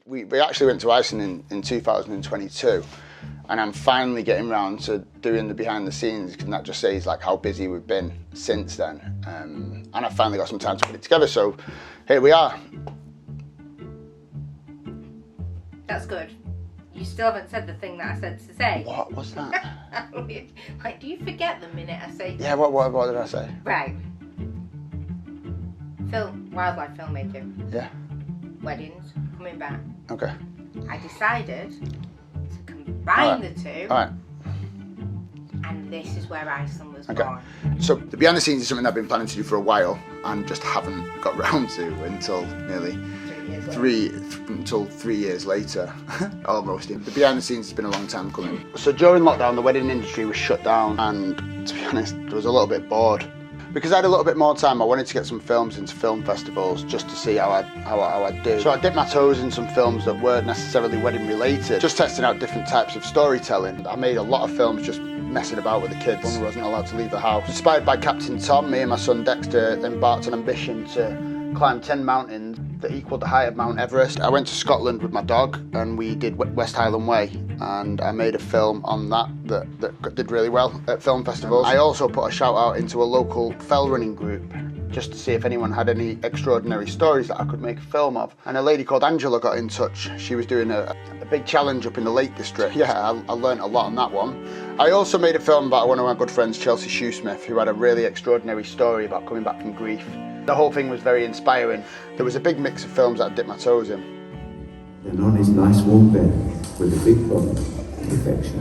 We actually went to Iceland in 2022, and I'm finally getting around to doing the behind the scenes, and that just says like how busy we've been since then. And I finally got some time to put it together, so here we are. That's good. You still haven't said the thing that I said to say. What was that? Like, do you forget the minute I say? Yeah, what did I say? Right. Wildlife filmmaking. Yeah. Weddings, coming back. Okay. I decided to combine the two. All right. And this is where Iceland was born. So the behind the scenes is something I've been planning to do for a while and just haven't got round to until nearly 3 years later, almost. The behind the scenes has been a long time coming. So during lockdown, the wedding industry was shut down, and to be honest, I was a little bit bored. Because I had a little bit more time, I wanted to get some films into film festivals just to see how I'd do. So I dipped my toes in some films that weren't necessarily wedding related, just testing out different types of storytelling. I made a lot of films just messing about with the kids when we wasn't allowed to leave the house. Inspired by Captain Tom, me and my son Dexter embarked on an ambition to climb 10 mountains that equalled the height of Mount Everest. I went to Scotland with my dog and we did West Highland Way, and I made a film on that did really well at film festivals. I also put a shout out into a local fell running group just to see if anyone had any extraordinary stories that I could make a film of. And a lady called Angela got in touch. She was doing a big challenge up in the Lake District. Yeah, I learned a lot on that one. I also made a film about one of my good friends, Chelsea Shoesmith, who had a really extraordinary story about coming back from grief. The whole thing was very inspiring. There was a big mix of films that I dipped my toes in. And on his nice warm bed with a big bond of affection.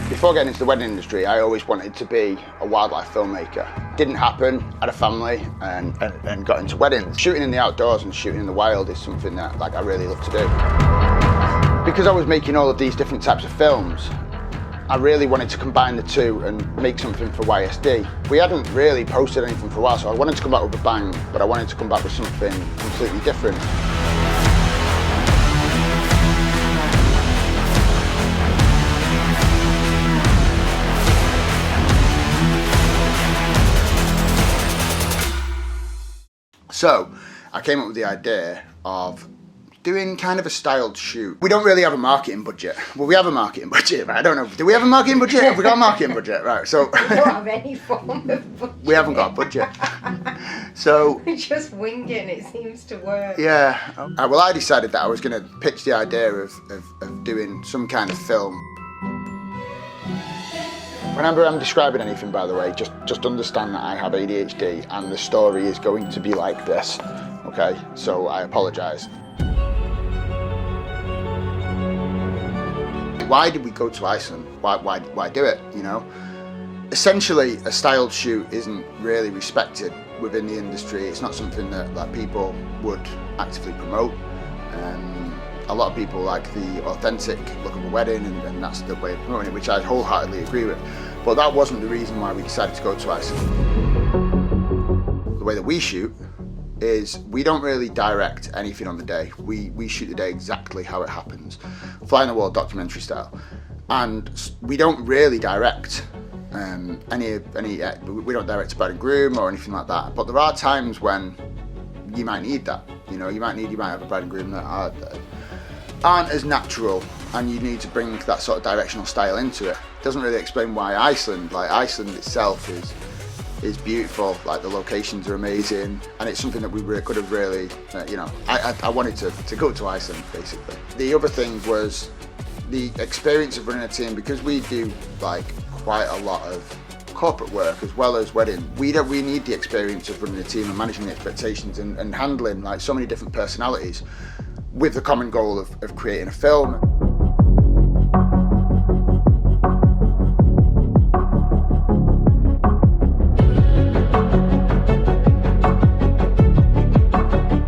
Before getting into the wedding industry, I always wanted to be a wildlife filmmaker. Didn't happen, had a family and got into weddings. Shooting in the outdoors and shooting in the wild is something that I really love to do. Because I was making all of these different types of films, I really wanted to combine the two and make something for YSD. We hadn't really posted anything for a while, so I wanted to come back with a bang, but I wanted to come back with something completely different. So I came up with the idea of doing kind of a styled shoot. We don't really have a marketing budget. Well, we have a marketing budget, right? I don't know. Do we have a marketing budget? Have we got a marketing budget? Right, so... We don't have any form of budget. We haven't got a budget. So... We just wing it and it seems to work. Yeah. Well, I decided that I was going to pitch the idea of doing some kind of film. Whenever I'm describing anything, by the way, just understand that I have ADHD and the story is going to be like this, okay? So I apologise. Why did we go to Iceland? Why do it, you know? Essentially, a styled shoot isn't really respected within the industry. It's not something that people would actively promote. A lot of people like the authentic look of a wedding and that's the way of promoting it, which I wholeheartedly agree with. But that wasn't the reason why we decided to go to Iceland. The way that we shoot is we don't really direct anything on the day. We shoot the day exactly how it happens, fly in the wall documentary style. And we don't really direct we don't direct a bride and groom or anything like that. But there are times when you might need that. You know, you might have a bride and groom that aren't as natural, and you need to bring that sort of directional style into it. It doesn't really explain why Iceland itself is beautiful, like the locations are amazing, and it's something that we could have really, I wanted to go to Iceland, basically. The other thing was the experience of running a team, because we do quite a lot of corporate work as well as wedding. We need the experience of running a team and managing the expectations and handling so many different personalities with the common goal of creating a film.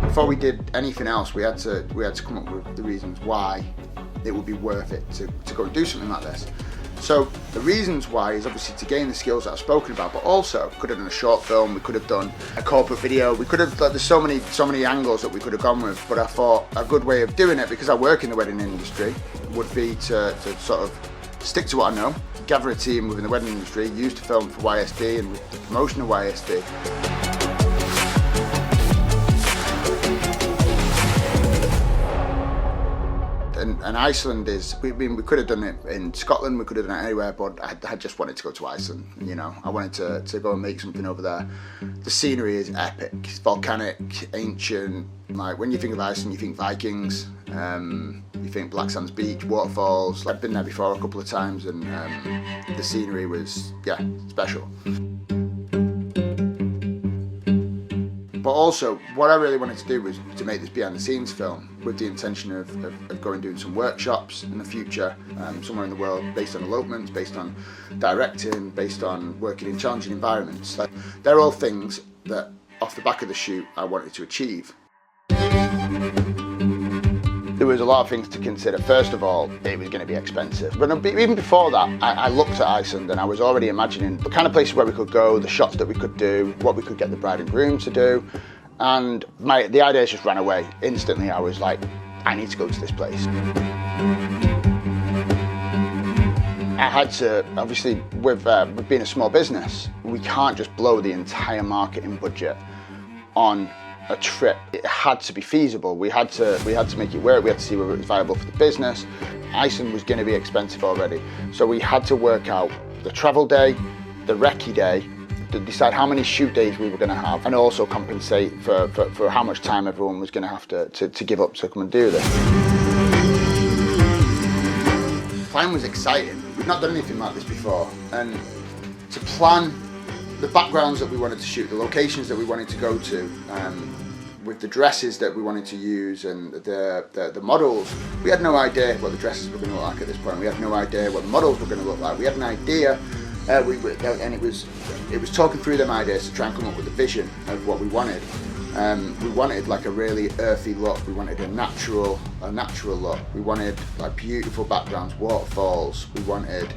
Before we did anything else, we had to come up with the reasons why it would be worth it to go and do something like this. So the reasons why is obviously to gain the skills that I've spoken about, but also we could have done a short film, we could have done a corporate video, we could have, there's so many angles that we could have gone with, but I thought a good way of doing it, because I work in the wedding industry, would be to sort of stick to what I know, gather a team within the wedding industry, use to film for YSD and with the promotion of YSD. And Iceland is, we could have done it in Scotland, we could have done it anywhere, but I just wanted to go to Iceland, you know. I wanted to go and make something over there. The scenery is epic, it's volcanic, ancient. Like, when you think of Iceland, you think Vikings, you think Black Sands Beach, waterfalls. I've been there before a couple of times, and the scenery was, yeah, special. But also, what I really wanted to do was to make this behind the scenes film with the intention of going and doing some workshops in the future, somewhere in the world, based on elopements, based on directing, based on working in challenging environments. Like, they're all things that, off the back of the shoot, I wanted to achieve. There was a lot of things to consider. First of all, it was going to be expensive. But even before that, I looked at Iceland and I was already imagining the kind of places where we could go, the shots that we could do, what we could get the bride and groom to do. And the ideas just ran away. Instantly, I was like, I need to go to this place. I had to, obviously, with being a small business, we can't just blow the entire marketing budget on a trip. It had to be feasible. We had to make it work. We had to see whether it was viable for the business. Iceland was going to be expensive already, so we had to work out the travel day, the recce day, to decide how many shoot days we were going to have, and also compensate for how much time everyone was going to have to give up to come and do this. The plan was exciting. We've not done anything like this before, and to plan the backgrounds that we wanted to shoot, the locations that we wanted to go to, with the dresses that we wanted to use and the models, we had no idea what the dresses were going to look like at this point. We had no idea what the models were going to look like. We had an idea, and it was talking through them ideas to try and come up with a vision of what we wanted. We wanted like a really earthy look. We wanted a natural look. We wanted like beautiful backgrounds, waterfalls. We wanted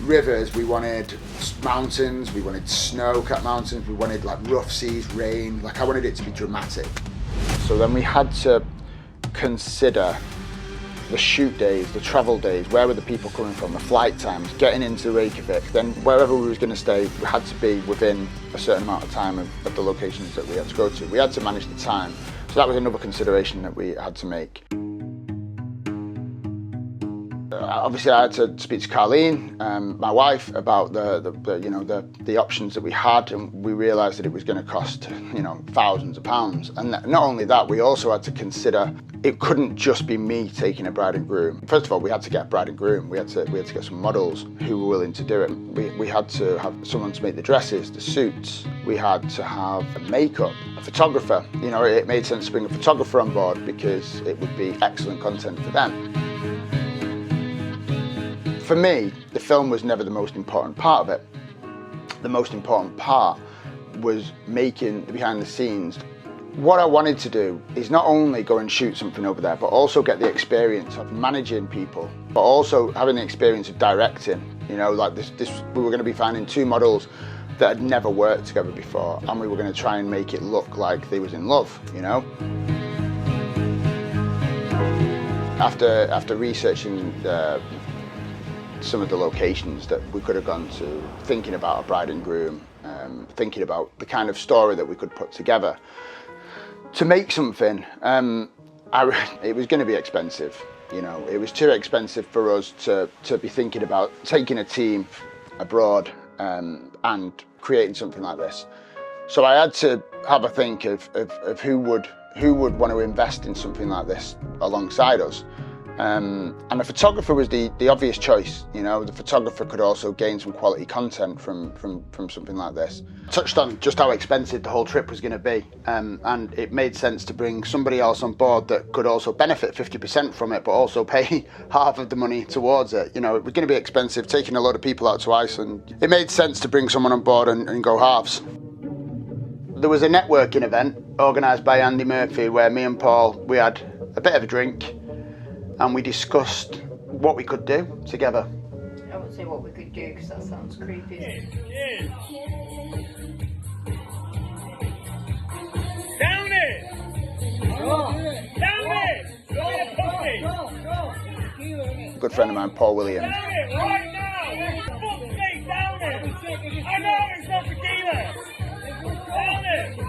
rivers, we wanted mountains, we wanted snow-capped mountains, we wanted like rough seas, rain. Like, I wanted it to be dramatic. So then we had to consider the shoot days, the travel days, where were the people coming from, the flight times, getting into Reykjavik. Then wherever we was going to stay, we had to be within a certain amount of time of the locations that we had to go to. We had to manage the time. So that was another consideration that we had to make. Obviously, I had to speak to Carleen, my wife, about the options that we had, and we realised that it was going to cost, thousands of pounds. And not only that, we also had to consider it couldn't just be me taking a bride and groom. First of all, we had to get a bride and groom. We had to get some models who were willing to do it. We had to have someone to make the dresses, the suits. We had to have makeup, a photographer. It made sense to bring a photographer on board because it would be excellent content for them. For me, the film was never the most important part of it. The most important part was making the behind the scenes. What I wanted to do is not only go and shoot something over there, but also get the experience of managing people, but also having the experience of directing. Like this we were going to be finding two models that had never worked together before, and we were going to try and make it look like they was in love, After researching some of the locations that we could have gone to, thinking about a bride and groom, thinking about the kind of story that we could put together to make something, it was going to be expensive. It was too expensive for us to be thinking about taking a team abroad and creating something like this. So I had to have a think of who would want to invest in something like this alongside us. And a photographer was the obvious choice. The photographer could also gain some quality content from something like this. Touched on just how expensive the whole trip was going to be, and it made sense to bring somebody else on board that could also benefit 50% from it, but also pay half of the money towards it. It was going to be expensive taking a lot of people out to Iceland. It made sense to bring someone on board and go halves. There was a networking event organised by Andy Murphy where me and Paul, we had a bit of a drink, and we discussed what we could do together. I wouldn't say what we could do because that sounds creepy. Down it! Down it! Good good friend of mine, Paul Williams. Down it right now! For fuck's sake, down it! I know it's not tequila! Down it!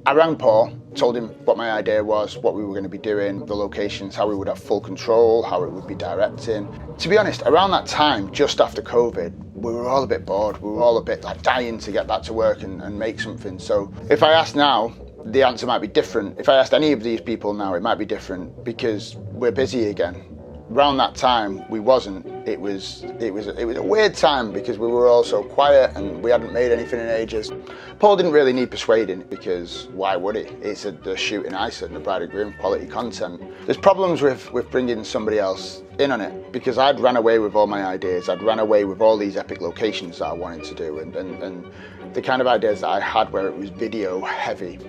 I rang Paul, told him what my idea was, what we were going to be doing, the locations, how we would have full control, how it would be directing. To be honest, around that time, just after COVID, we were all a bit bored. We were all a bit like dying to get back to work and make something. So if I ask now, the answer might be different. If I asked any of these people now, it might be different because we're busy again. Around that time, we wasn't. It was a weird time because we were all so quiet and we hadn't made anything in ages. Paul didn't really need persuading because why would he? It's a shoot in Iceland, a bride and groom, quality content. There's problems with bringing somebody else in on it because I'd ran away with all my ideas. I'd ran away with all these epic locations that I wanted to do and the kind of ideas that I had where it was video heavy.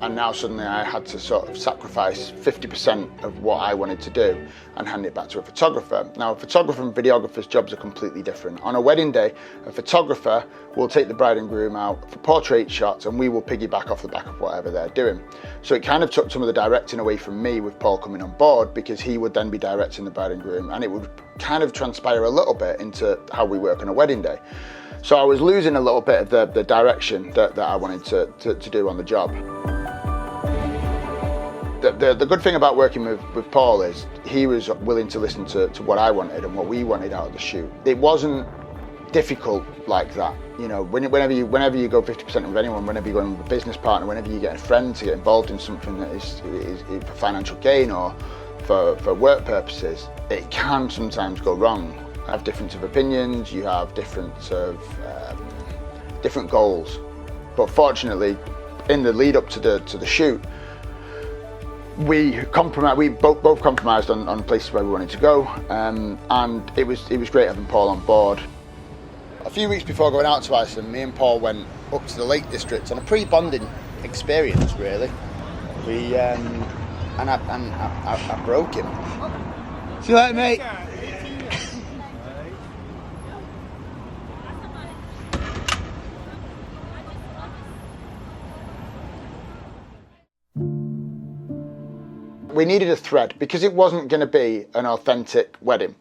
And now suddenly I had to sort of sacrifice 50% of what I wanted to do and hand it back to a photographer. Now, a photographer and videographer's jobs are completely different. On a wedding day, a photographer will take the bride and groom out for portrait shots and we will piggyback off the back of whatever they're doing. So it kind of took some of the directing away from me with Paul coming on board because he would then be directing the bride and groom and it would kind of transpire a little bit into how we work on a wedding day. So I was losing a little bit of the direction that I wanted to do on the job. The good thing about working with Paul is he was willing to listen to what I wanted and what we wanted out of the shoot. It wasn't difficult like that. You know, whenever you go 50% with anyone, whenever you're going with a business partner, whenever you get a friend to get involved in something that is for financial gain or for work purposes, it can sometimes go wrong. You have difference of opinions, you have different goals. But fortunately, in the lead up to the shoot, we both compromised on places where we wanted to go, and it was great having Paul on board. A few weeks before going out to Iceland, me and Paul went up to the Lake District on a pre-bonding experience, really. I broke him. See you later, mate. We needed a thread because it wasn't going to be an authentic wedding.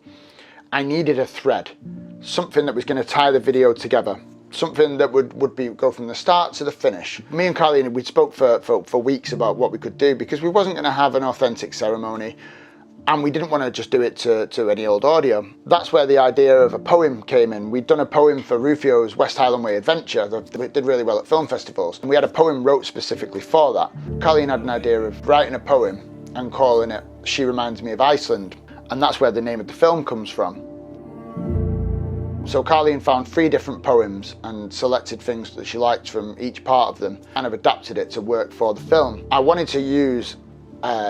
I needed a thread, something that was going to tie the video together, something that would go from the start to the finish. Me and Carleen, we spoke for weeks about what we could do because we wasn't going to have an authentic ceremony and we didn't want to just do it to any old audio. That's where the idea of a poem came in. We'd done a poem for Rufio's West Highland Way Adventure that did really well at film festivals. And we had a poem wrote specifically for that. Carleen had an idea of writing a poem and calling it She Reminds Me of Iceland. And that's where the name of the film comes from. So Carleen found 3 different poems and selected things that she liked from each part of them and have adapted it to work for the film. I wanted to use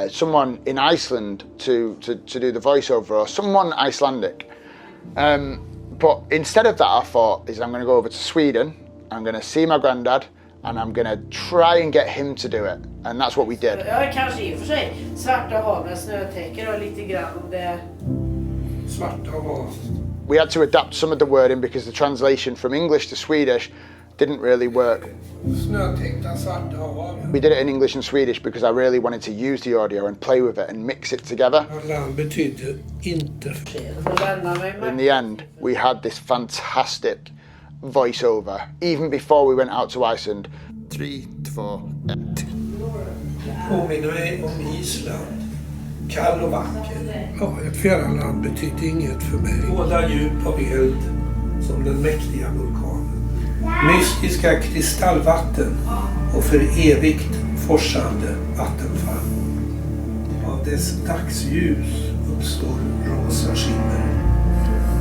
someone in Iceland to do the voiceover, or someone Icelandic. But instead of that, I thought, I'm going to go over to Sweden, I'm going to see my granddad, and I'm going to try and get him to do it. And that's what we did. Ja, kanske i och för sig svarta hav med snötäcken och lite grann om det svarta hav. We had to adapt some of the wording because the translation from English to Swedish didn't really work. Snötäckta svarta hav. We did it in English and Swedish because I really wanted to use the audio and play with it and mix it together. Land betyder inte. In the end, we had this fantastic voiceover, even before we went out to Iceland. 3, 2, 1. Påminner mig om Island. Kall och vacker. Ja, ett fjärran land betyder inget för mig. Båda djup av eld som den mäktiga vulkanen. Mystiska kristallvatten och för evigt forsande vattenfall. Av dess dagsljus uppstår rosa skimmer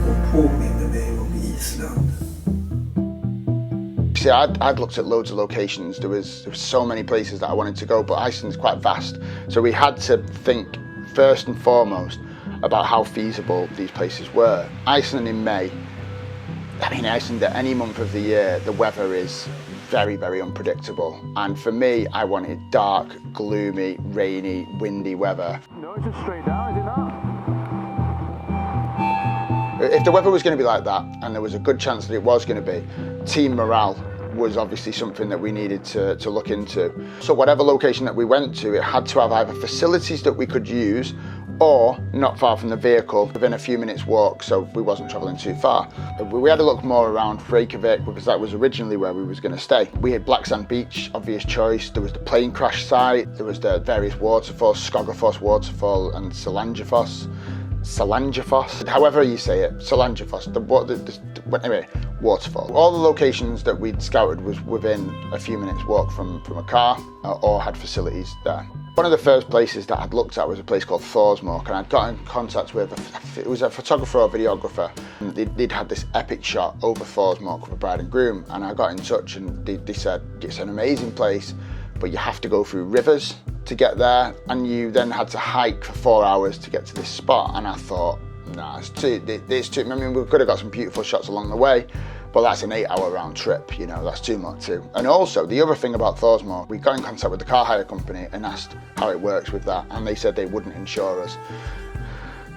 och påminner mig om Island. See, I'd looked at loads of locations. There was so many places that I wanted to go, but Iceland's quite vast. So we had to think first and foremost about how feasible these places were. Iceland in May, Iceland at any month of the year, the weather is very, very unpredictable. And for me, I wanted dark, gloomy, rainy, windy weather. No, it's just straight down, is it not? If the weather was going to be like that, and there was a good chance that it was going to be, team morale was obviously something that we needed to look into. So whatever location that we went to, it had to have either facilities that we could use or not far from the vehicle, within a few minutes walk, so we wasn't travelling too far. We had to look more around Reykjavik because that was originally where we was going to stay. We had Black Sand Beach, obvious choice. There was the plane crash site, there was the various waterfalls, Skogafoss waterfall and Selangjafoss, however you say it, Selangjafoss, anyway, waterfall. All the locations that we'd scouted was within a few minutes walk from a car or had facilities there. One of the first places that I'd looked at was a place called Thorsmork, and I'd got in contact with, it was a photographer or videographer, and they'd had this epic shot over Thorsmork with a bride and groom, and I got in touch and they said, it's an amazing place, but you have to go through rivers to get there, and you then had to hike for 4 hours to get to this spot. And I thought, nah, it's too, I mean, we could have got some beautiful shots along the way, but that's an 8-hour round trip, you know, that's too much too. And also, the other thing about Thorsmork, we got in contact with the car hire company and asked how it works with that, and they said they wouldn't insure us.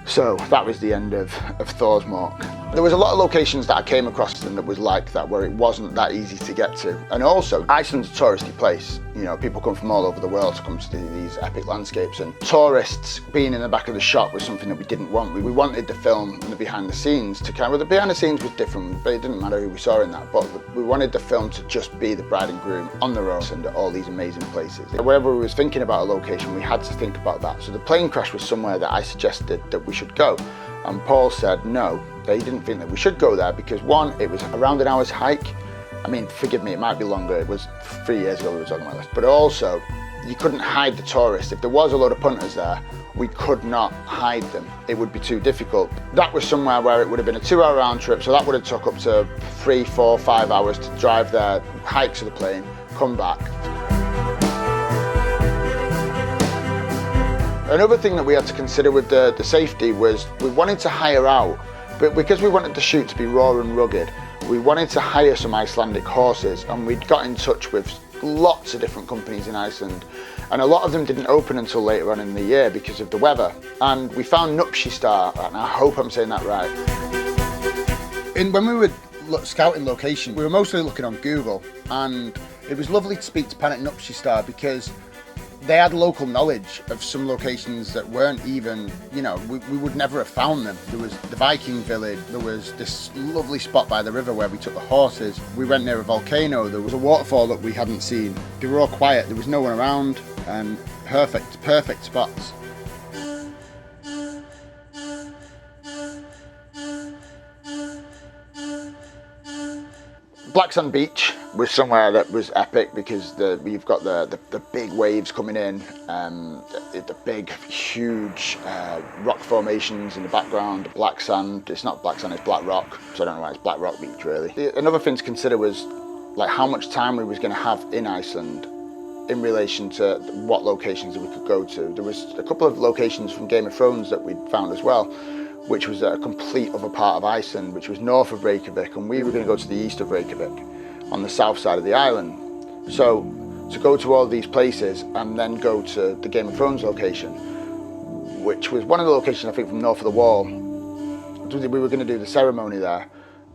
So that was the end of Thorsmork. There was a lot of locations that I came across and that was like that, where it wasn't that easy to get to. And also, Iceland's a touristy place. You know, people come from all over the world to come to these epic landscapes, and tourists being in the back of the shot was something that we didn't want. We wanted the film and the behind the scenes to kind of, the behind the scenes was different, but it didn't matter who we saw in that, but we wanted the film to just be the bride and groom on their own and at all these amazing places. Wherever we was thinking about a location, we had to think about that. So the plane crash was somewhere that I suggested that we should go. And Paul said no, they didn't think that we should go there because one, it was around an hour's hike. I mean, forgive me, it might be longer, it was 3 years ago we were talking about this. But also, you couldn't hide the tourists. If there was a load of punters there, we could not hide them. It would be too difficult. That was somewhere where it would have been a 2-hour round trip, so that would have took up to 3, 4, 5 hours to drive there, hike to the plane, come back. Another thing that we had to consider with the safety was we wanted to hire out, but because we wanted the shoot to be raw and rugged, we wanted to hire some Icelandic horses, and we'd got in touch with lots of different companies in Iceland, and a lot of them didn't open until later on in the year because of the weather. And we found Nupshistar, and I hope I'm saying that right. When we were scouting location, we were mostly looking on Google, and it was lovely to speak to Panic Nupshistar because they had local knowledge of some locations that weren't even, you know, we would never have found them. There was the Viking village, there was this lovely spot by the river where we took the horses. We went near a volcano, there was a waterfall that we hadn't seen. They were all quiet, there was no one around, and perfect spots. Black Sand Beach was somewhere that was epic because you've got the big waves coming in, the big, huge rock formations in the background, black sand. It's not black sand, it's black rock, so I don't know why it's Black Rock Beach really. Another thing to consider was like how much time we was going to have in Iceland in relation to what locations that we could go to. There was a couple of locations from Game of Thrones that we'd found as well, which was a complete other part of Iceland, which was north of Reykjavik, and we were going to go to the east of Reykjavik, on the south side of the island. So to go to all these places and then go to the Game of Thrones location, which was one of the locations I think from north of the wall, we were going to do the ceremony there,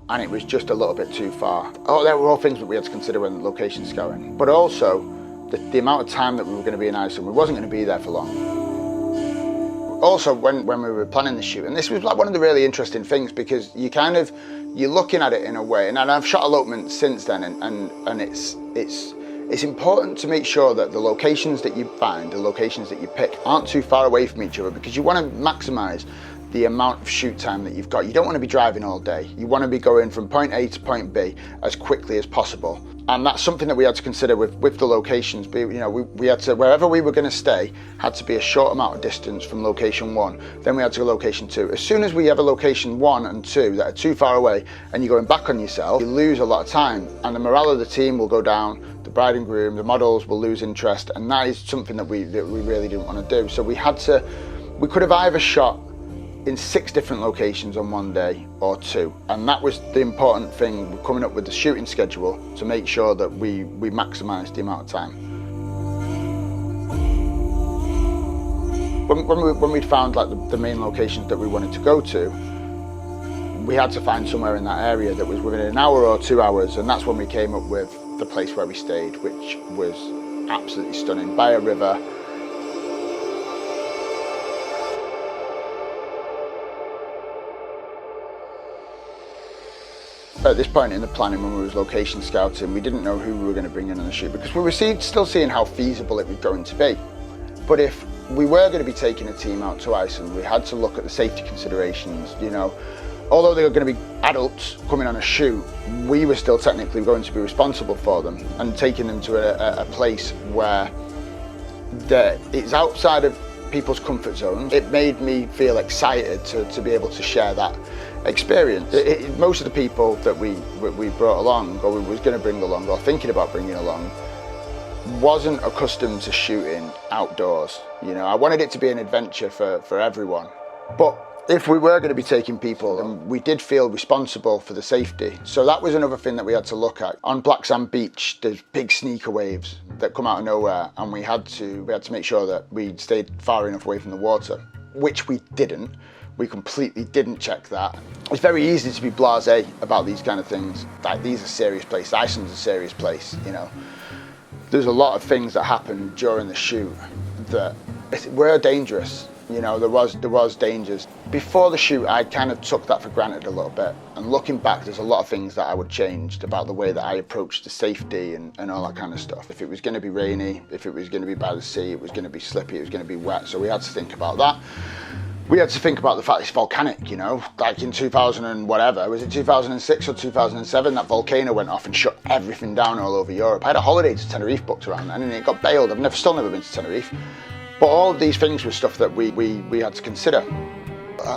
and it was just a little bit too far. Oh, there were all things that we had to consider when the location scouting, but also the amount of time that we were going to be in Iceland. We wasn't going to be there for long. Also, when we were planning the shoot, and this was like one of the really interesting things because you're looking at it in a way, and I've shot elopement since then, and it's important to make sure that the locations that you find, the locations that you pick, aren't too far away from each other because you want to maximise the amount of shoot time that you've got. You don't want to be driving all day. You want to be going from point A to point B as quickly as possible. And that's something that we had to consider with the locations. We had to, wherever we were going to stay, had to be a short amount of distance from location 1. Then we had to go location 2. As soon as we have a location 1 and 2 that are too far away and you're going back on yourself, you lose a lot of time and the morale of the team will go down, the bride and groom, the models will lose interest, and that is something that we really didn't want to do. So we could have either shot in 6 different locations on one day or 2, and that was the important thing, coming up with the shooting schedule to make sure that we maximised the amount of time. When we'd found like the main locations that we wanted to go to, we had to find somewhere in that area that was within an hour or 2 hours, and that's when we came up with the place where we stayed, which was absolutely stunning, by a river. At this point in the planning, when we was location scouting, we didn't know who we were going to bring in on the shoot because we were still seeing how feasible it was going to be. But if we were going to be taking a team out to Iceland, we had to look at the safety considerations, you know. Although they were going to be adults coming on a shoot, we were still technically going to be responsible for them and taking them to a place where it's outside of people's comfort zone. It made me feel excited to be able to share that experience. Most of the people that we brought along, or we was going to bring along, or thinking about bringing along, wasn't accustomed to shooting outdoors. You know, I wanted it to be an adventure for everyone. But if we were going to be taking people, and we did feel responsible for the safety. So that was another thing that we had to look at. On Black Sand Beach, there's big sneaker waves that come out of nowhere, and we had to make sure that we stayed far enough away from the water, which we didn't. We completely didn't check that. It's very easy to be blasé about these kind of things. Like, these are serious places. Iceland's a serious place, you know. There's a lot of things that happened during the shoot that were dangerous. You know, there was dangers. Before the shoot, I kind of took that for granted a little bit. And looking back, there's a lot of things that I would change about the way that I approached the safety and all that kind of stuff. If it was going to be rainy, if it was going to be by the sea, it was going to be slippy, it was going to be wet. So we had to think about that. We had to think about the fact it's volcanic, you know, like in 2000 and whatever, was it 2006 or 2007, that volcano went off and shut everything down all over Europe. I had a holiday to Tenerife booked around then and it got bailed. I've still never been to Tenerife. But all of these things were stuff that we had to consider.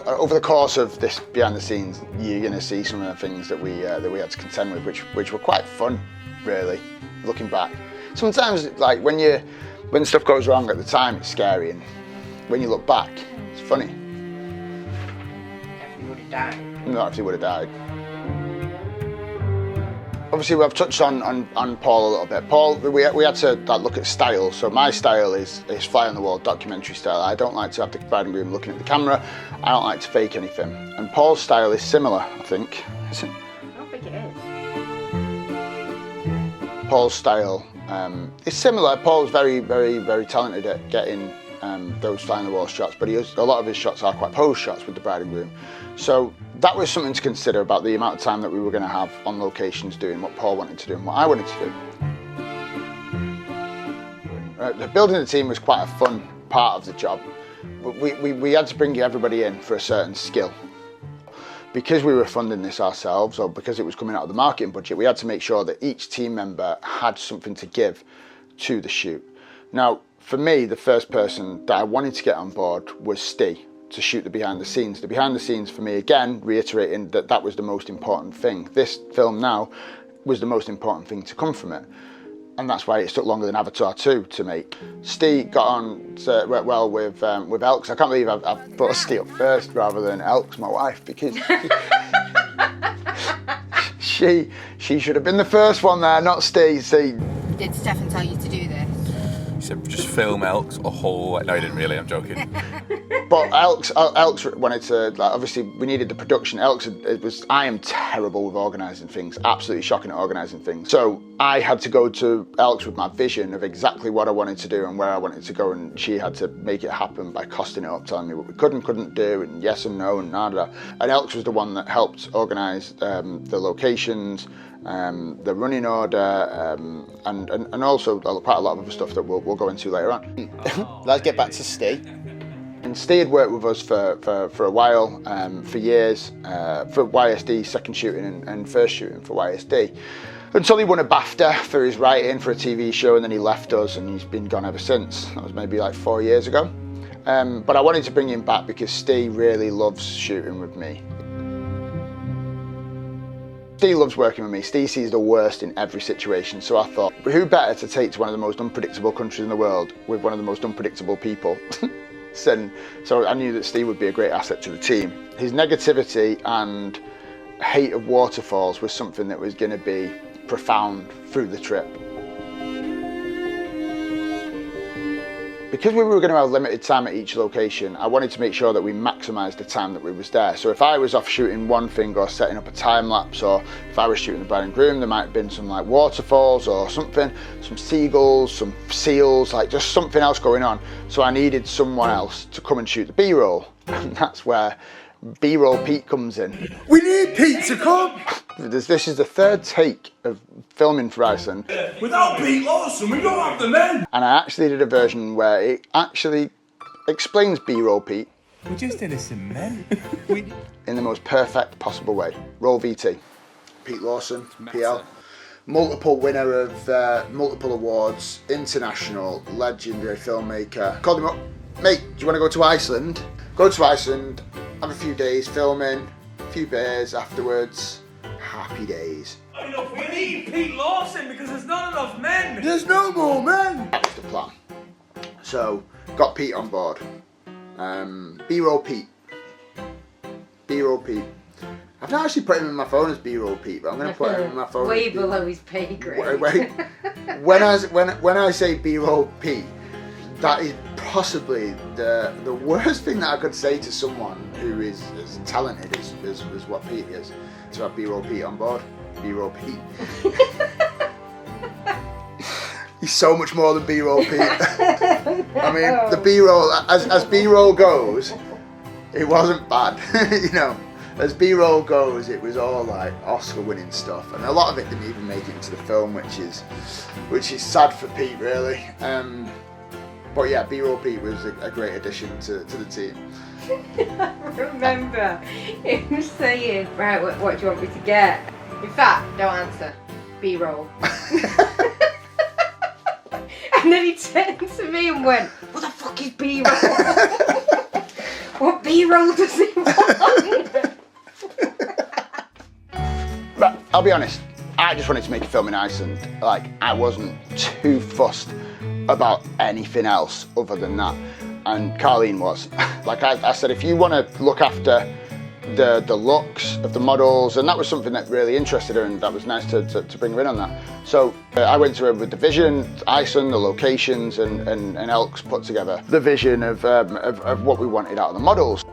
Over the course of this behind the scenes, you're going to see some of the things that we had to contend with, which were quite fun, really, looking back. Sometimes, like, when stuff goes wrong at the time, it's scary, and when you look back, it's funny. If you would have died. Not if he would have died. Obviously, we've touched on Paul a little bit. Paul, we had to look at style. So my style is fly on the wall, documentary style. I don't like to have the bride and groom looking at the camera. I don't like to fake anything. And Paul's style is similar, I think. Is it? I don't think it is. Paul's style is similar. Paul's very, very, very talented at getting those fly on the wall shots, but a lot of his shots are quite pose shots with the bride and groom. So that was something to consider about the amount of time that we were going to have on locations doing what Paul wanted to do and what I wanted to do. Building the team was quite a fun part of the job. We had to bring everybody in for a certain skill. Because we were funding this ourselves, or because it was coming out of the marketing budget, we had to make sure that each team member had something to give to the shoot. Now, for me, the first person that I wanted to get on board was Steve, to shoot the behind the scenes. The behind the scenes for me, again, reiterating that was the most important thing. This film now was the most important thing to come from it. And that's why it took longer than Avatar 2 to make. Steve got on well with Elks. I can't believe I've put Steve up first rather than Elks, my wife, because she should have been the first one there, not Steve. See. Did Stefan tell you to do this? He said, just film Elks or whole. No, he didn't really, I'm joking. But Elks wanted to, like, obviously we needed the production. I am terrible with organising things, absolutely shocking at organising things. So I had to go to Elks with my vision of exactly what I wanted to do and where I wanted to go, and she had to make it happen by costing it up, telling me what we could and couldn't do, and yes and no, and nada. And Elks was the one that helped organise the locations, the running order, and also quite a lot of other stuff that we'll go into later on. Let's get back to Steve. And Steve had worked with us for a while, for years, for YSD second shooting and first shooting for YSD, until he won a BAFTA for his writing for a TV show, and then he left us and he's been gone ever since. That was maybe like 4 years ago. But I wanted to bring him back because Steve really loves shooting with me. Steve loves working with me. Steve sees the worst in every situation, so I thought, who better to take to one of the most unpredictable countries in the world with one of the most unpredictable people? So I knew that Steve would be a great asset to the team. His negativity and hate of waterfalls was something that was going to be profound through the trip. Because we were going to have limited time at each location, I wanted to make sure that we maximised the time that we was there. So if I was off shooting one thing or setting up a time lapse, or if I was shooting the bride and groom, there might have been some like waterfalls or something, some seagulls, some seals, like just something else going on. So I needed someone else to come and shoot the B-roll. And that's where B-roll Pete comes in. We need Pete to come! This is the third take of filming for Iceland. Without Pete Lawson, we don't have the men! And I actually did a version where it actually explains B-roll Pete. We're just innocent men. In the most perfect possible way. Roll VT. Pete Lawson, PL. Multiple winner of multiple awards, international, legendary filmmaker. Called him up, mate, do you want to go to Iceland? Go to Iceland, have a few days filming, a few beers afterwards. Happy days. We need Pete Lawson because there's not enough men! There's no more men! That was the plan. So, got Pete on board. B-roll Pete. B-roll Pete. I've not actually put him in my phone as B-roll Pete, but I'm going to put him in my phone. Way below his pay grade. Wait. When I say B-roll Pete, that is possibly the worst thing that I could say to someone who is as talented as what Pete is. To have B-roll Pete on board. B-roll Pete. He's so much more than B-roll Pete. I mean, the B-roll, as B-roll goes, it wasn't bad, you know. As B-roll goes, it was all like Oscar-winning stuff, and a lot of it didn't even make it into the film, which is sad for Pete, really. But yeah, B-roll Pete was a great addition to the team. I remember him saying, right, what do you want me to get? In fact, don't answer. B-roll. And then he turned to me and went, what the fuck is B-roll? What B-roll does he want? But I'll be honest, I just wanted to make a film in Iceland. Like, I wasn't too fussed about anything else other than that. And Carleen was. Like I said, if you want to look after the looks of the models, and that was something that really interested her, and that was nice to bring her in on that. So I went to her with the vision, Iceland, the locations, and Elks put together the vision of what we wanted out of the models.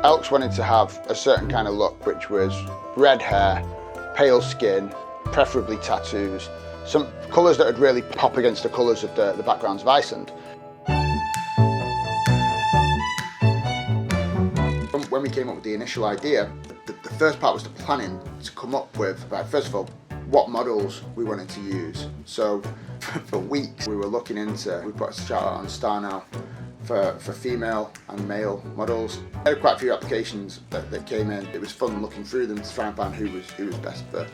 Elks wanted to have a certain kind of look, which was red hair, pale skin, preferably tattoos, some colours that would really pop against the colours of the backgrounds of Iceland. When we came up with the initial idea, the first part was the planning to come up with, first of all, what models we wanted to use. So for weeks we were looking into, we put a shout out on Star Now for female and male models. There were quite a few applications that came in. It was fun looking through them to try and find who was best for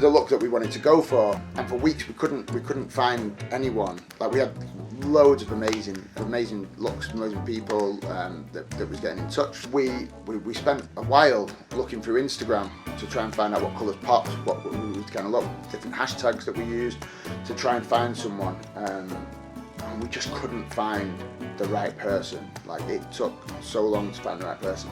the look that we wanted to go for. And for weeks we couldn't find anyone. Like, we had loads of amazing looks from loads of people that was getting in touch. We spent a while looking through Instagram to try and find out what colours popped, what we would kind of look, different hashtags that we used to try and find someone. And we just couldn't find the right person. Like, it took so long to find the right person.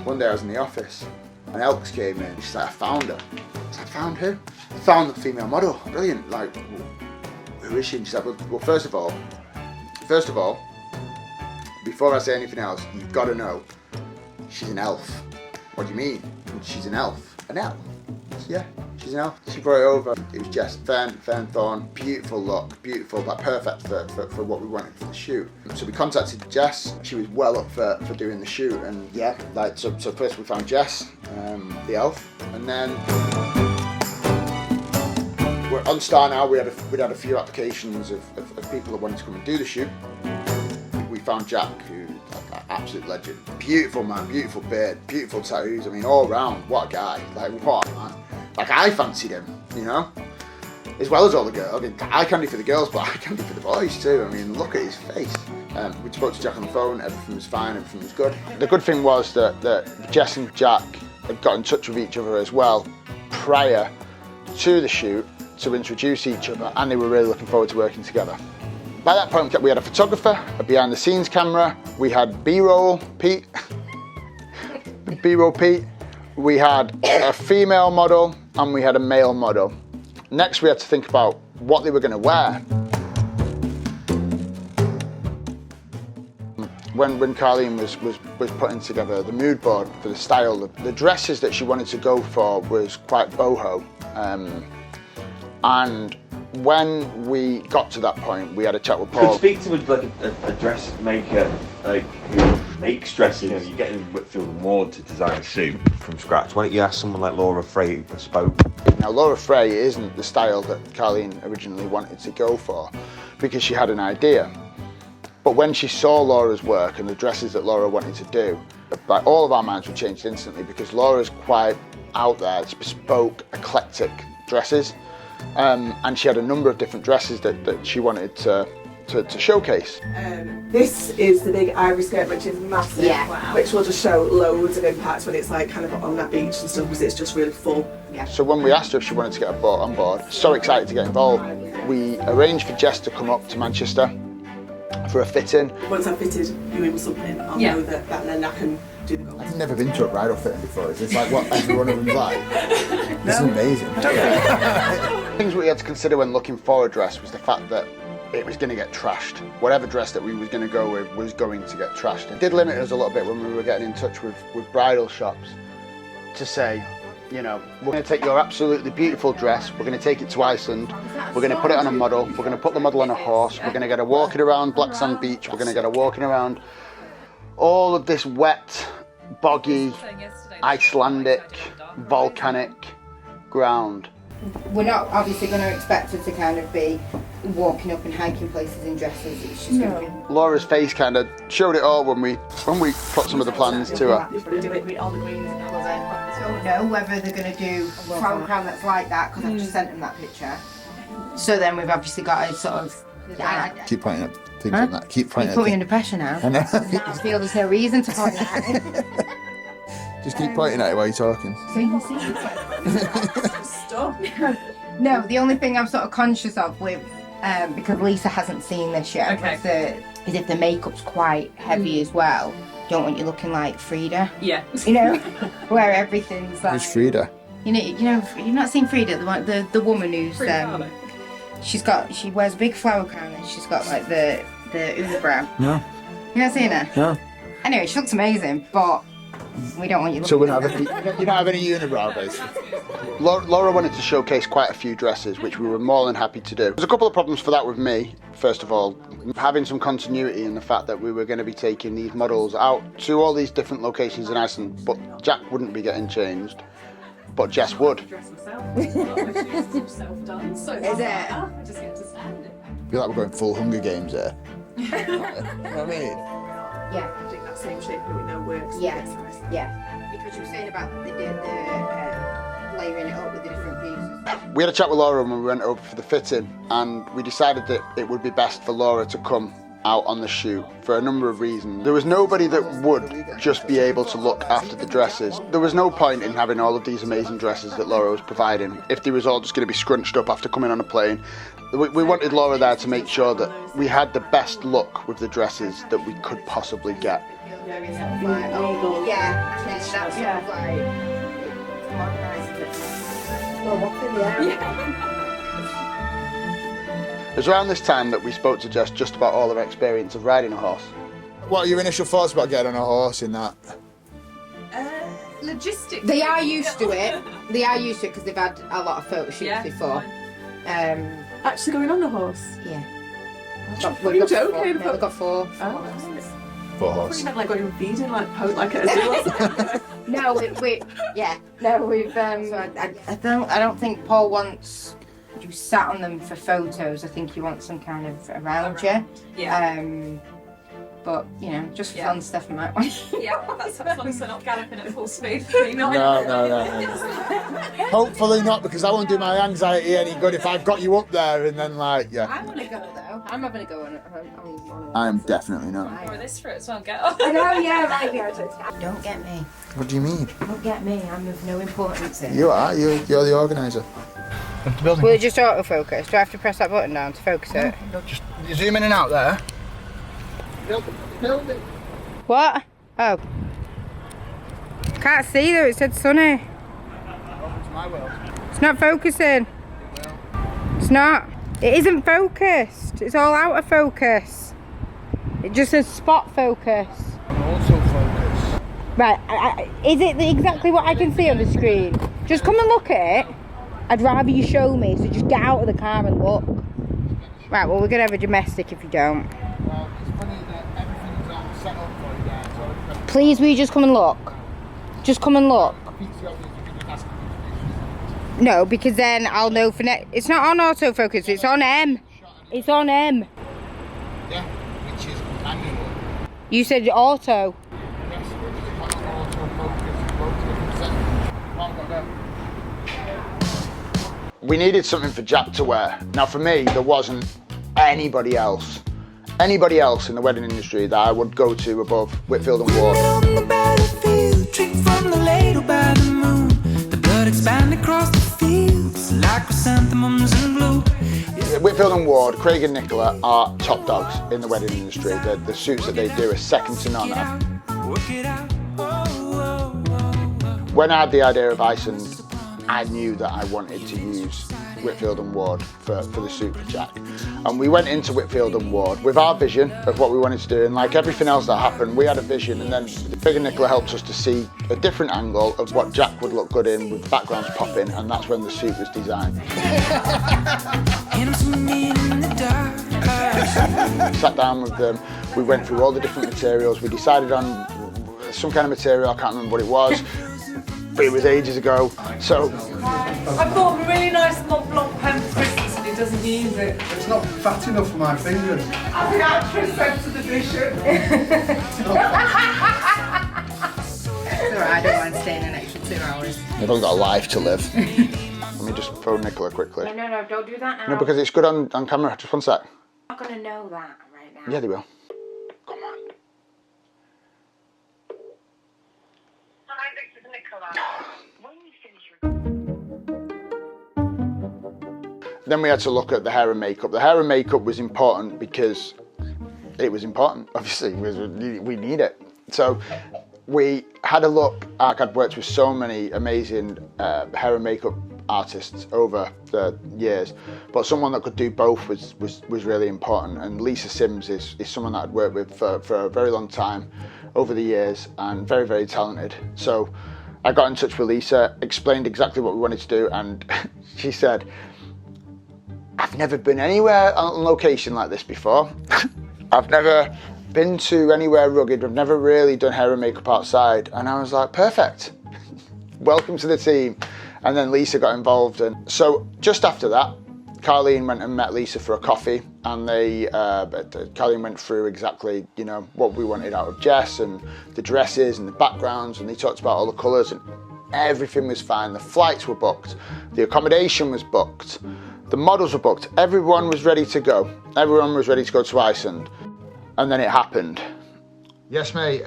One day I was in the office and Elks came in. She's like, I found her. I was like, found who? I found the female model. Brilliant. Like, who is she? And she's like, well, first of all, before I say anything else, you've got to know she's an elf. What do you mean? She's an elf. An elf? Yeah, she's an elf. She brought it over. It was Jess Fernthorne. Beautiful look, beautiful, like perfect for what we wanted for the shoot. So we contacted Jess. She was well up for doing the shoot, and yeah, like so first we found Jess, the elf, and then we're on Star Now. We'd had a few applications of people that wanted to come and do the shoot. We found Jack, who's like an absolute legend. Beautiful man, beautiful beard, beautiful tattoos. I mean, all round, what a guy. Like, what a man. Like, I fancied him, you know? As well as all the girls. I mean, eye candy for the girls, but eye candy for the boys too. I mean, look at his face. We spoke to Jack on the phone, everything was fine, everything was good. The good thing was that Jess and Jack had got in touch with each other as well prior to the shoot to introduce each other, and they were really looking forward to working together. By that point, we had a photographer, a behind-the-scenes camera, we had B-roll Pete, B-roll Pete, we had a female model, and we had a male model. Next, we had to think about what they were going to wear. When Carleen was putting together the mood board for the style, the dresses that she wanted to go for was quite boho. And when we got to that point, we had a chat with Paul. Could speak to like a dressmaker, like who makes dresses. You know, you're getting Whitfield and Ward to design a suit from scratch. Why don't you ask someone like Laura Frey who spoke? Now, Laura Frey isn't the style that Carleen originally wanted to go for because she had an idea. But when she saw Laura's work and the dresses that Laura wanted to do, like, all of our minds were changed instantly because Laura's quite out there. It's bespoke, eclectic dresses. And she had a number of different dresses that she wanted to showcase. This is the big ivory skirt, which is massive, Yeah. which will just show loads of impacts when it's like kind of on that beach and stuff, because it's just really full. So when we asked her if she wanted to get on board, so excited to get involved, we arranged for Jess to come up to Manchester for a fit-in. Once I've fitted you in something, I'll know that, and then I can do the goals. I've never been to a bridal fitting before. Is this like what every one of them's like? This is amazing. Things we had to consider when looking for a dress was the fact that it was going to get trashed. Whatever dress that we was going to go with was going to get trashed. It did limit us a little bit when we were getting in touch with bridal shops to say, you know, we're going to take your absolutely beautiful dress, we're going to take it to Iceland, we're going to put it on a model, we're going to put the model on a horse, we're going to get her walking around Black Sand Beach, we're going to get her walking around all of this wet, boggy, Icelandic, volcanic ground. We're not obviously going to expect her to kind of be walking up and hiking places in dresses. It's just going to be... Laura's face kind of showed it all when we put some of the plans to her. You've got to do it with all the greens and colours. I don't know whether they're going to do a flower crown that's like that, because I've just sent them that picture. So then we've obviously got a sort of... Keep pointing at things like that. Keep pointing You're at putting things. under pressure now. I know. Now I feel there's no reason to point that. Just keep pointing at it while you're talking. So you can see No, the only thing I'm sort of conscious of with, because Lisa hasn't seen this yet, is if the makeup's quite heavy as well. Don't want you looking like Frida. Yeah. You know, where everything's like. Who's Frida? You know, you've not seen Frida, the woman who's she wears a big flower crown and she's got like the unibrow. No. You not seen her? No. Anyway, she looks amazing, but we don't want you looking. So we're not having, you don't have any unibrow, basically. Laura wanted to showcase quite a few dresses, which we were more than happy to do. There's a couple of problems for that with me. First of all, having some continuity in the fact that we were going to be taking these models out to all these different locations in Iceland, but Jack wouldn't be getting changed, but Jess would. Self-done, so Is it? I just get to stand it. I feel like we're going full Hunger Games there. You know what I mean? Yeah. I think that same shape that we know works. Yeah. It's nice. Yeah, because you were saying about the layering it up with the different pieces. We had a chat with Laura when we went over for the fitting, and we decided that it would be best for Laura to come out on the shoot for a number of reasons. There was nobody that would just be able to look after the dresses. There was no point in having all of these amazing dresses that Laura was providing if they was all just going to be scrunched up after coming on a plane. We wanted Laura there to make sure that we had the best look with the dresses that we could possibly get. It was around this time that we spoke to Jess just about all her experience of riding a horse. What are your initial thoughts about getting on a horse in that? Logistics. They are used to it. They are used to it because they've had a lot of photo shoots before. Actually going on a horse? Yeah. Are you joking? We've got four. For a I thought horse. you meant like going feeding like at a zoo or something. No, we've. I don't think Paul wants you sat on them for photos. I think he wants them kind of around you. Yeah. But you know, just for fun stuff, you might want. Yeah, that's as long as they're not galloping at full speed. For me, not No. Hopefully not, because I won't do my anxiety any good if I've got you up there and then like, yeah. I want to go though. I'm having a go on it. I'm definitely not. For this fruit as well, get off. I know, yeah, right. Don't get me. What do you mean? Don't get me. I'm of no importance here. You are. You're the organiser. Will it just autofocus? Do I have to press that button down to focus it? Just you zoom in and out there. What? Oh. Can't see though, it said sunny. It's my world. It's not focusing. It's not. It isn't focused. It's all out of focus. It just says spot focus. Autofocus. Right, is it exactly what I can see on the screen? Just come and look at it. I'd rather you show me, so just get out of the car and look. Right, well, we're going to have a domestic if you don't. Well, it's funny that everything's all set up for you there. So Please, will you just come and look? Just come and look. No, because then I'll know for next. It's not on autofocus, it's on M. It's on M. Yeah, which is manual. You said auto. Yes, autofocus. We needed something for Jack to wear. Now for me, there wasn't anybody else in the wedding industry that I would go to above Whitfield and Ward. Whitfield and Ward, Craig and Nicola are top dogs in the wedding industry. The suits that they do are second to none. When I had the idea of Iceland, I knew that I wanted to use Whitfield and Ward for the suit for Jack. And we went into Whitfield and Ward with our vision of what we wanted to do, and like everything else that happened, we had a vision, and then Craig and Nicola helped us to see a different angle of what Jack would look good in with the backgrounds popping, and that's when the suit was designed. Sat down with them, we went through all the different materials, we decided on some kind of material, I can't remember what it was, but it was ages ago, so... I bought him a really nice Mont Blanc pen for Christmas and he doesn't use it. It's not fat enough for my fingers. As an actress sent to the bishop. It's alright, I don't mind staying an extra 2 hours. They've all got a life to live. Let me just phone Nicola quickly. No, don't do that now. No, because it's good on camera, just one sec. I'm not going to know that right now. Yeah, they will. Come on. Hi, this is Nicola. Then we had to look at the hair and makeup. The hair and makeup was important because it was important, obviously, we need it. So we had a look. I'd worked with so many amazing hair and makeup artists over the years, but someone that could do both was really important. And Lisa Sims is someone that I'd worked with for a very long time over the years, and very, very talented. So I got in touch with Lisa, explained exactly what we wanted to do, and she said, I've never been anywhere on location like this before. I've never been to anywhere rugged. I've never really done hair and makeup outside. And I was like, perfect. Welcome to the team. And then Lisa got involved. And so just after that, Carleen went and met Lisa for a coffee. And Carleen went through exactly, what we wanted out of Jess and the dresses and the backgrounds. And they talked about all the colours, and everything was fine. The flights were booked. The accommodation was booked. The models were booked. Everyone was ready to go. Everyone was ready to go to Iceland. And then it happened. Yes, mate.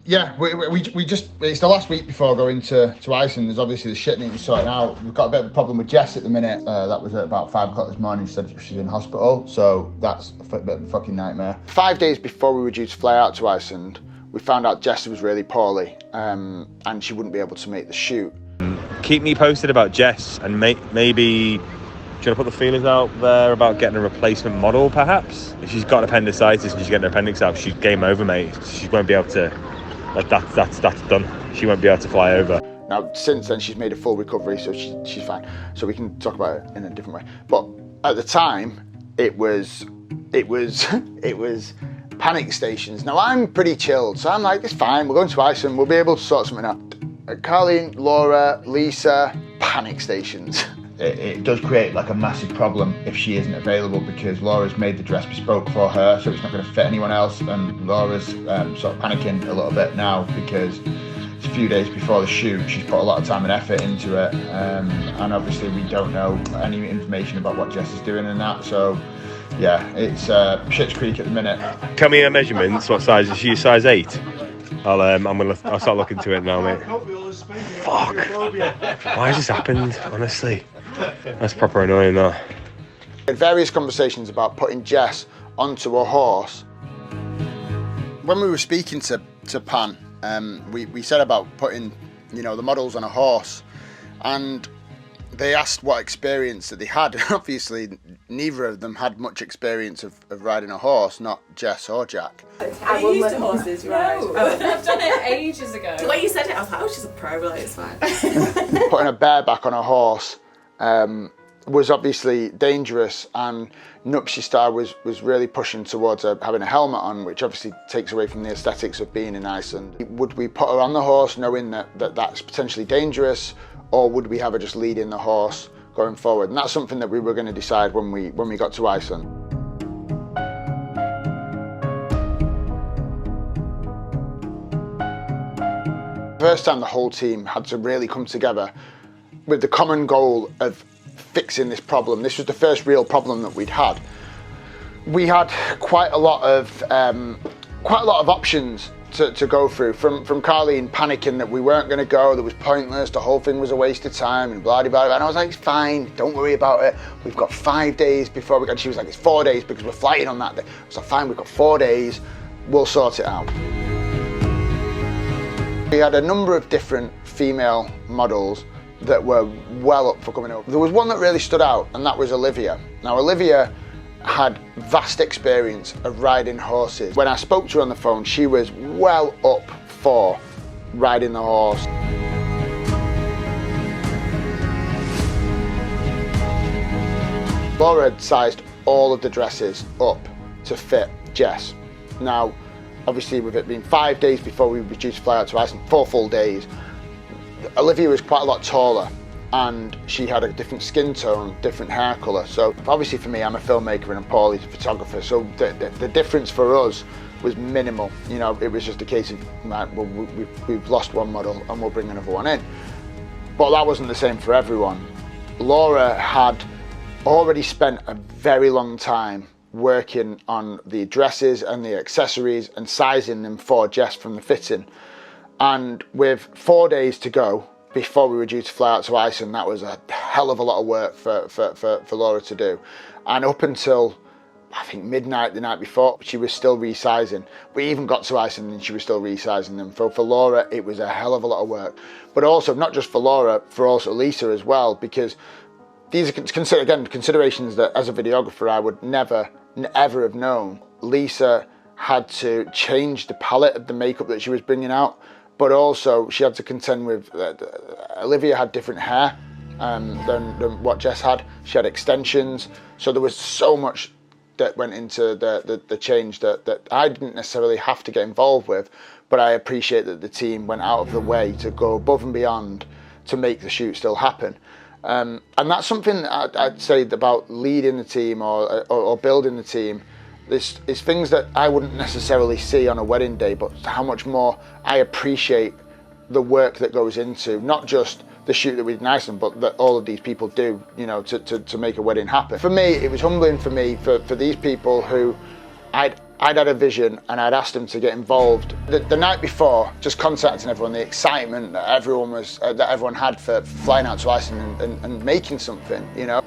Yeah, we just, it's the last week before going to Iceland. There's obviously the shit needing sorting out. We've got a bit of a problem with Jess at the minute. That was at about 5 o'clock this morning. She said she's in hospital. So that's a bit of a fucking nightmare. 5 days before we were due to fly out to Iceland, we found out Jess was really poorly, and she wouldn't be able to make the shoot. Keep me posted about Jess, and maybe... Do you want to put the feelers out there about getting a replacement model, perhaps? If she's got appendicitis and she's getting her appendix out, she's game over, mate. She won't be able to... That's done. She won't be able to fly over. Now, since then, she's made a full recovery, so she's fine. So we can talk about it in a different way. But at the time, it was panic stations. Now, I'm pretty chilled, so I'm like, it's fine. We're going to Iceland. We'll be able to sort something out. Carleen, Laura, Lisa, panic stations. It does create like a massive problem if she isn't available, because Laura's made the dress bespoke for her, so it's not going to fit anyone else, and Laura's sort of panicking a little bit now because it's a few days before the shoot. She's put a lot of time and effort into it, and obviously we don't know any information about what Jess is doing in that, so yeah, it's shit's creek at the minute. Tell me her measurements. What size is she? Size 8? I'll start looking to it now, mate. Fuck. Why has this happened, honestly? That's proper annoying, though. We had various conversations about putting Jess onto a horse. When we were speaking to Pan, we said about putting, the models on a horse, and they asked what experience that they had. Obviously, neither of them had much experience of riding a horse, not Jess or Jack. Are you used to horses, right? No, I've done it ages ago. The way you said it, I was like, oh, she's a pro, like, it's fine. Putting a bareback on a horse was obviously dangerous, and Nupsy Star was really pushing towards having a helmet on, which obviously takes away from the aesthetics of being in Iceland. Would we put her on the horse knowing that's potentially dangerous, or would we have her just leading the horse going forward? And that's something that we were going to decide when we got to Iceland. First time the whole team had to really come together with the common goal of fixing this problem. This was the first real problem that we'd had. We had quite a lot of options to go through, from Carleen panicking that we weren't going to go, that was pointless, the whole thing was a waste of time, and blah, blah, blah. And I was like, it's fine, don't worry about it. We've got 5 days before we go. She was like, it's 4 days because we're flying on that day. I was like, fine, we've got 4 days, we'll sort it out. We had a number of different female models that were well up for coming over. There was one that really stood out, and that was Olivia. Now, Olivia had vast experience of riding horses. When I spoke to her on the phone, she was well up for riding the horse. Laura had sized all of the dresses up to fit Jess. Now, obviously with it being 5 days before we were due to fly out to Iceland, 4 full days, Olivia was quite a lot taller, and she had a different skin tone, different hair colour. So obviously for me, I'm a filmmaker and Paulie's a photographer, so the difference for us was minimal. You know, it was just a case of, right, well, we've lost one model and we'll bring another one in. But that wasn't the same for everyone. Laura had already spent a very long time working on the dresses and the accessories and sizing them for Jess from the fitting. And with 4 days to go before we were due to fly out to Iceland, that was a hell of a lot of work for Laura to do. And up until, I think, midnight the night before, she was still resizing. We even got to Iceland and she was still resizing them. For Laura, it was a hell of a lot of work. But also, not just for Laura, for also Lisa as well, because these are, considerations that as a videographer I would never, ever have known. Lisa had to change the palette of the makeup that she was bringing out, but also she had to contend with, Olivia had different hair than what Jess had. She had extensions, so there was so much that went into the change that I didn't necessarily have to get involved with, but I appreciate that the team went out of the way to go above and beyond to make the shoot still happen. And that's something I'd say about leading the team or building the team. This is things that I wouldn't necessarily see on a wedding day, but how much more I appreciate the work that goes into not just the shoot that we did in Iceland, but that all of these people do, you know, to make a wedding happen. For me, it was humbling for me, for these people who I'd had a vision and I'd asked them to get involved. The night before, just contacting everyone, the excitement that everyone had for flying out to Iceland and making something, you know.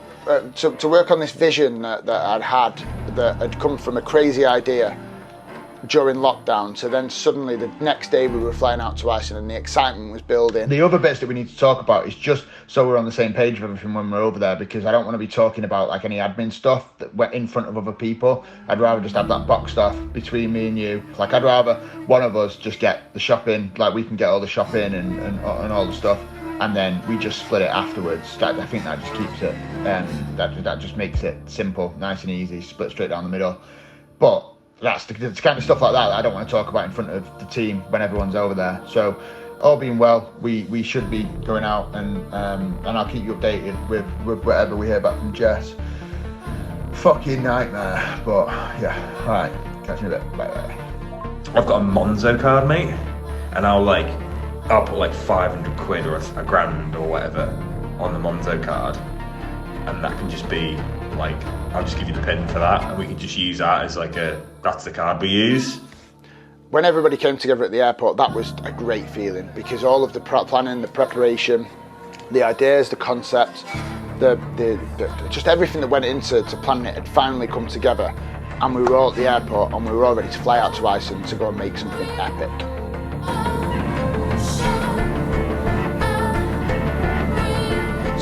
To work on this vision that I'd had, that had come from a crazy idea during lockdown, to then suddenly the next day we were flying out to Iceland and the excitement was building. The other bits that we need to talk about is just so we're on the same page with everything when we're over there, because I don't want to be talking about like any admin stuff that went in front of other people. I'd rather just have that boxed off between me and you. Like, I'd rather one of us just get the shopping, like we can get all the shopping and all the stuff, and then we just split it afterwards. I think that just keeps it, that just makes it simple, nice and easy, split straight down the middle. But that's the kind of stuff like that I don't want to talk about in front of the team when everyone's over there. So all being well, we should be going out, and I'll keep you updated with whatever we hear back from Jess. Fucking nightmare, but yeah, alright, catch you in a bit, bye. I've got a Monzo card, mate, and I'll put like 500 quid or a grand or whatever on the Monzo card, and that can just be like, I'll just give you the pin for that, and we can just use that as that's the card we use. When everybody came together at the airport, that was a great feeling, because all of the planning, the preparation, the ideas, the concepts, just everything that went into planning it had finally come together, and we were all at the airport and we were all ready to fly out to Iceland to go and make something epic.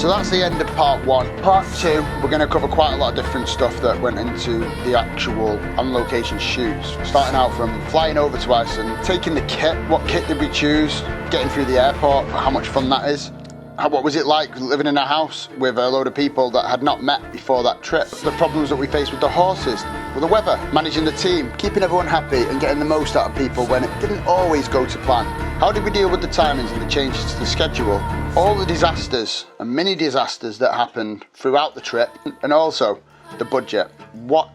So that's the end of part 1. Part 2, we're going to cover quite a lot of different stuff that went into the actual on-location shoots. Starting out from flying over to Iceland, taking the kit. What kit did we choose? Getting through the airport, how much fun that is. What was it like living in a house with a load of people that had not met before that trip? The problems that we faced with the horses, with the weather, managing the team, keeping everyone happy and getting the most out of people when it didn't always go to plan. How did we deal with the timings and the changes to the schedule? All the disasters and mini disasters that happened throughout the trip, and also the budget. What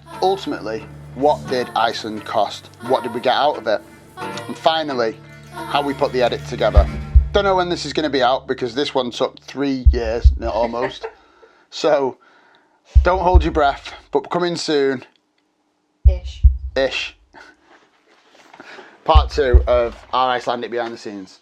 did Iceland cost? What did we get out of it? And finally, how we put the edit together. Don't know when this is going to be out because this one took 3 years, almost. So don't hold your breath, but coming soon. Ish. Part 2 of our Icelandic behind the scenes.